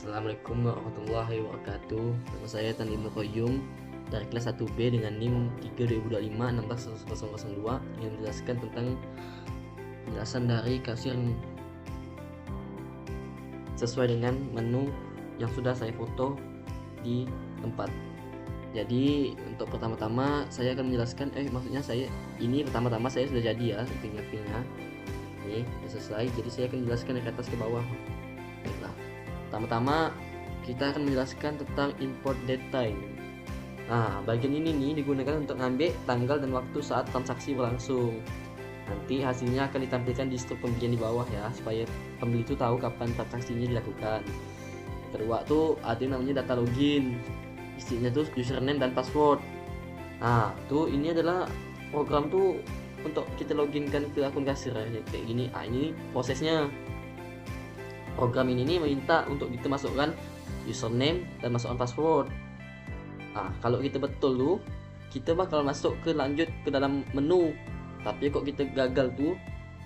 Assalamualaikum warahmatullahi wabarakatuh. Nama saya Tan Ibnu Qayyum dari kelas 1B dengan NIM 3 2025 16 yang menjelaskan tentang penjelasan dari kasir sesuai dengan menu yang sudah saya foto di tempat. Jadi untuk pertama-tama saya akan menjelaskan pertama-tama saya sudah jadi ya tinggal-tinggal ini sudah selesai. Jadi saya akan menjelaskan dari atas ke bawah. Nah, pertama-tama kita akan menjelaskan tentang import date time. Nah, bagian ini nih digunakan untuk ngambil tanggal dan waktu saat transaksi berlangsung. Nanti hasilnya akan ditampilkan di struk pembelian di bawah ya, supaya pembeli itu tahu kapan transaksinya dilakukan. Kedua tuh ada yang namanya data login, isinya tuh username dan password. Nah, tuh ini adalah program tuh untuk kita loginkan ke akun kasir ya, kayak gini. Ini prosesnya. Program ini nih meminta untuk kita masukkan username dan masukkan password. Nah, kalau kita betul tuh, kita bakal masuk lanjut ke dalam menu. Tapi kok kita gagal tuh,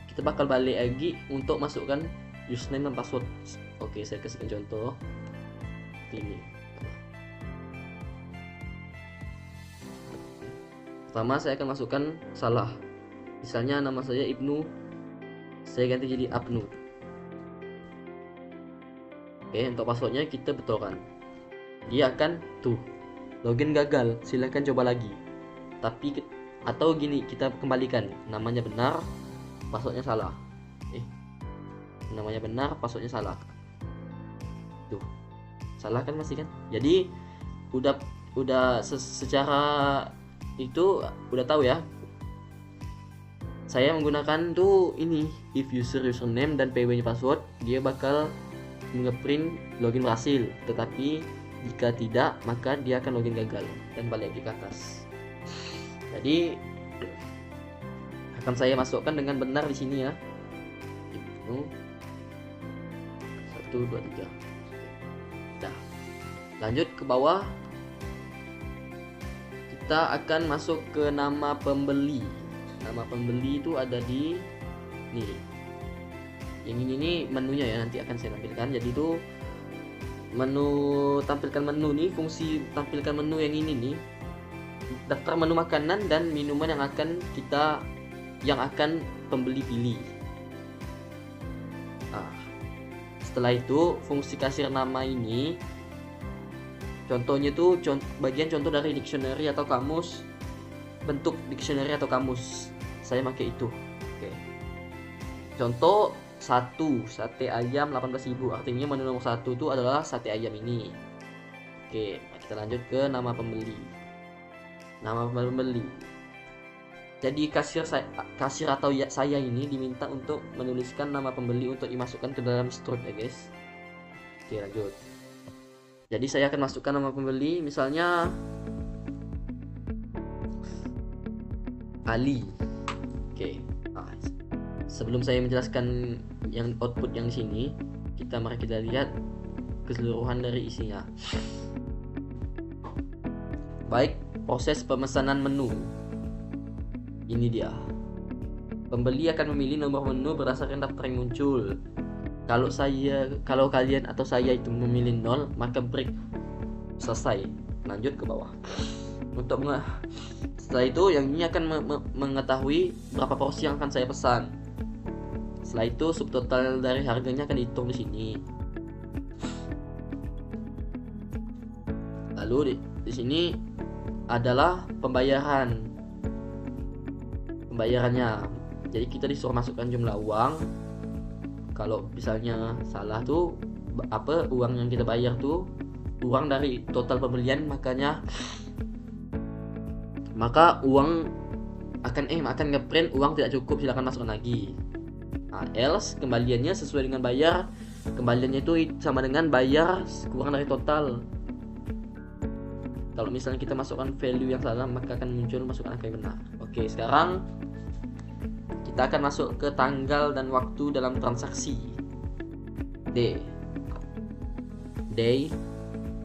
kita bakal balik lagi untuk masukkan username dan password. Oke, saya kasih contoh ini. Pertama saya akan masukkan salah. Misalnya nama saya Ibnu, saya ganti jadi Abnu. Oke, untuk passwordnya kita betulkan. Dia akan tuh login gagal, silahkan coba lagi. Atau gini, kita kembalikan, namanya benar, passwordnya salah. Namanya benar, passwordnya salah. Tuh, salah kan masih kan? Jadi udah secara itu udah tahu ya. Saya menggunakan tuh ini, if user username dan pw-nya password, dia bakal ngeprint login berhasil. Tetapi jika tidak, maka dia akan login gagal dan balik lagi ke atas. Jadi akan saya masukkan dengan benar di sini ya. Itu 1 2 3. Nah, lanjut ke bawah. Kita akan masuk ke nama pembeli. Nama pembeli itu ada di nih. Yang ini nih menunya ya, nanti akan saya tampilkan. Jadi itu menu, tampilkan menu nih, fungsi tampilkan menu yang ini nih, daftar menu makanan dan minuman yang akan pembeli pilih. Setelah itu fungsi kasir nama ini, contohnya tuh bagian contoh dari dictionary atau kamus, bentuk dictionary atau kamus, saya pakai itu. Oke. Contoh 1, sate ayam 18.000, artinya menu nomor 1 itu adalah sate ayam ini. Oke, kita lanjut ke nama pembeli. Nama pembeli. Jadi kasir atau saya ini diminta untuk menuliskan nama pembeli untuk dimasukkan ke dalam struk ya guys. Oke, lanjut. Jadi saya akan masukkan nama pembeli, misalnya Ali. Oke. Sebelum saya menjelaskan yang output yang di sini, mari kita lihat keseluruhan dari isinya. Baik, proses pemesanan menu. Ini dia. Pembeli akan memilih nomor menu berdasarkan daftar yang muncul. Kalau kalian atau saya itu memilih 0, maka break. Selesai. Lanjut ke bawah. Setelah itu yang ini akan mengetahui berapa porsi yang akan saya pesan. Setelah itu subtotal dari harganya akan dihitung di sini. Lalu di sini adalah pembayarannya. Jadi kita disuruh masukkan jumlah uang. Kalau misalnya salah tuh uang yang kita bayar tuh uang dari total pembelian, maka uang akan ngeprint uang tidak cukup, silakan masukkan lagi. Else kembaliannya sesuai dengan bayar. Kembaliannya itu sama dengan bayar kurang dari total. Kalau misalnya kita masukkan value yang salah, maka akan muncul masukkan angka yang benar. Oke, sekarang kita akan masuk ke tanggal dan waktu dalam transaksi. Day,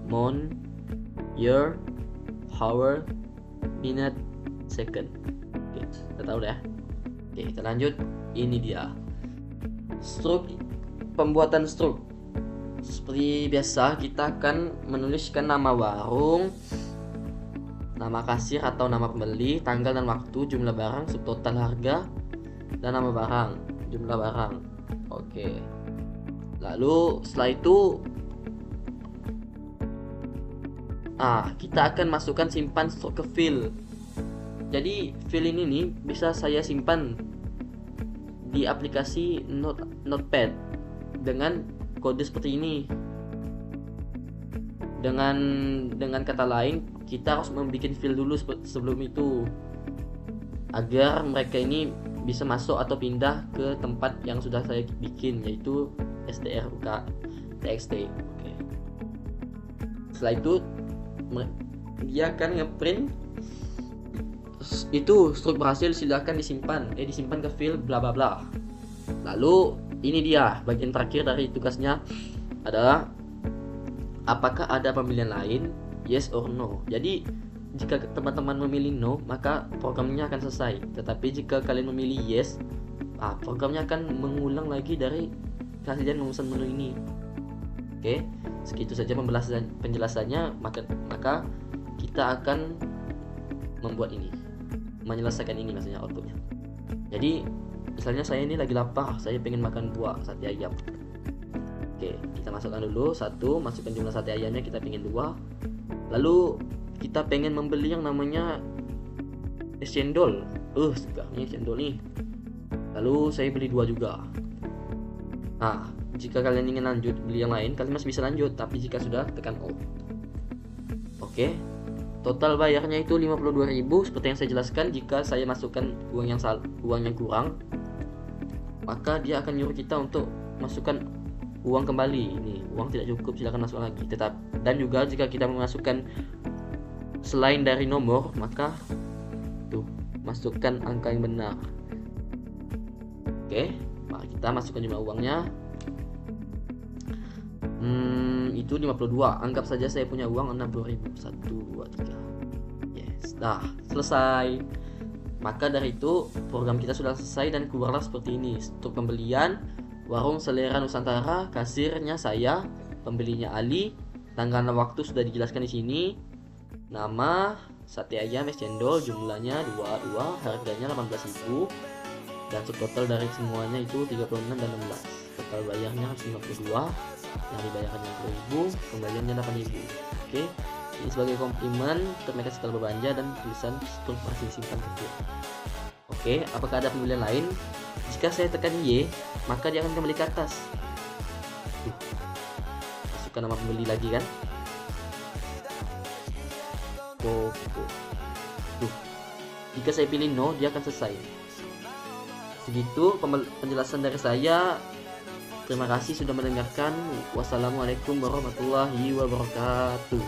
month, year, hour, minute, second. Oke, kita tahu dah. Oke, kita lanjut. Ini dia. Pembuatan struk. seperti biasa kita akan menuliskan nama warung, nama kasir atau nama pembeli, tanggal dan waktu, jumlah barang, subtotal harga, dan nama barang, jumlah barang. Oke. Lalu setelah itu kita akan masukkan simpan stok ke file. Jadi file ini nih bisa saya simpan di aplikasi Notepad dengan kode seperti ini. Dengan kata lain, kita harus membuat file dulu sebelum itu agar mereka ini bisa masuk atau pindah ke tempat yang sudah saya bikin, yaitu str.txt. Oke. Setelah itu dia akan ngeprint itu struk berhasil, silakan disimpan ke file bla bla bla. Lalu ini dia bagian terakhir dari tugasnya adalah apakah ada pemilihan lain, yes or no. Jadi jika teman-teman memilih no, maka programnya akan selesai. Tetapi jika kalian memilih yes, programnya akan mengulang lagi dari kehadiran rumusan menu ini. Oke, segitu saja penjelasannya. Maka kita akan menyelesaikan ini maksudnya outputnya. Jadi misalnya saya ini lagi lapar, saya pengen makan buah sate ayam. Oke, kita masukkan dulu masukkan jumlah sate ayamnya, kita pengen 2. Lalu kita pengen membeli yang namanya es cendol. Suka nih cendol nih. Lalu saya beli 2 juga. Jika kalian ingin lanjut beli yang lain, kalian masih bisa lanjut, tapi jika sudah tekan O. Oke. Total bayarnya itu 52.000 seperti yang saya jelaskan. Jika saya masukkan uang yang kurang, maka dia akan nyuruh kita untuk masukkan uang kembali. Ini uang tidak cukup, silakan masuk lagi. Dan juga jika kita memasukkan selain dari nomor, maka masukkan angka yang benar. Oke, maka kita masukkan jumlah uangnya. Itu 52. Anggap saja saya punya uang 60.000. 1, 2, 3. Yes, selesai. Maka dari itu program kita sudah selesai dan keluarlah seperti ini. Untuk pembelian, warung Selera Nusantara, kasirnya saya, pembelinya Ali, tanggal dan waktu sudah dijelaskan di sini. Nama sate ayam es cendol, jumlahnya 22, harganya 18.000, dan subtotal dari semuanya itu 36 dan 16. Total bayarnya 52, yang dibayarkan 20.000, kembaliannya 8.000. Oke, ini sebagai komplimen terima kasih telah berbelanja dan tulisan struk masih disimpan kecil. Oke, apakah ada pembelian lain? Jika saya tekan Y, maka dia akan kembali ke atas. Masukkan nama pembeli lagi kan? Jika saya pilih no, dia akan selesai. Segitu penjelasan dari saya. Terima kasih sudah mendengarkan. Wassalamualaikum warahmatullahi wabarakatuh.